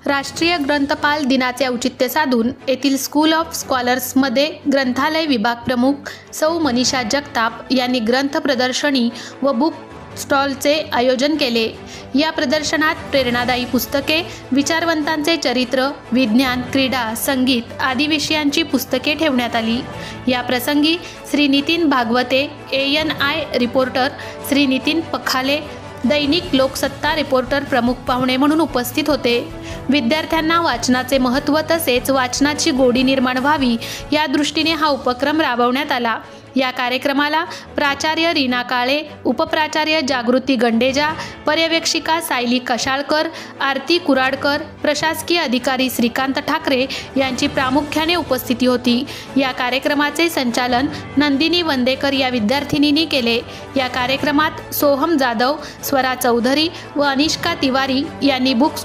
राष्ट्रीय ग्रंथपाल दिनाचे औचित्य साधून येथील स्कूल ऑफ स्कॉलर्समध्ये ग्रंथालय विभाग प्रमुख सौ मनीषा जगताप यांनी ग्रंथ प्रदर्शनी व बुक स्टॉलचे आयोजन केले। या प्रदर्शनात प्रेरणादायी पुस्तके, विचारवंतांचे चरित्र, विज्ञान, क्रीडा, संगीत आदी विषयांची पुस्तके ठेवण्यात आली। या प्रसंगी श्री नितीन भागवते, ANI रिपोर्टर, श्री नितीन पखाले, दैनिक लोकसत्ता रिपोर्टर प्रमुख पाहुणे म्हणून उपस्थित होते। विद्यार्थ्यांना वाचनाचे महत्त्व तसेच वाचनाची गोडी निर्माण व्हावी या दृष्टीने हा उपक्रम राबवण्यात आला। या कार्यक्रमाला प्राचार्य रीना काळे, उपप्राचार्य जागृती गंडेजा, पर्यवेक्षिका सायली कशाळकर, आरती कुराडकर, प्रशासकीय अधिकारी श्रीकांत ठाकरे यांची प्रामुख्याने उपस्थिती होती। या कार्यक्रमाचे संचालन नंदिनी वंदेकर या विद्यार्थिनींनी केले। या कार्यक्रमात सोहम जाधव, स्वरा चौधरी व अनिष्का तिवारी यांनी बुक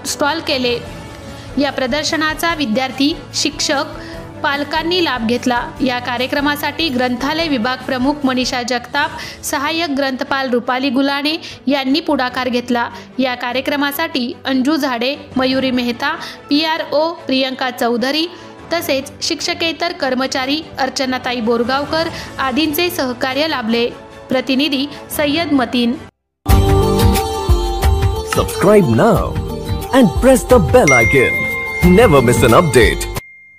स्टॉल केले। या प्रदर्शनाचा विद्यार्थी, शिक्षक, पालकांनी लाभ घेतला। या कार्यक्रमासाठी ग्रंथालय विभाग प्रमुख मनीषा जगताप, सहाय्यक ग्रंथपाल रुपाली गुलाणे यांनी पुढाकार घेतला। या कार्यक्रमासाठी अंजू झाडे, मयुरी मेहता, PRO प्रियंका चौधरी तसेच शिक्षकेतर कर्मचारी अर्चनाताई बोरगावकर आदींचे सहकार्य लाभले। प्रतिनिधी Syed Mateen. Subscribe now and press the bell icon. Never miss an update.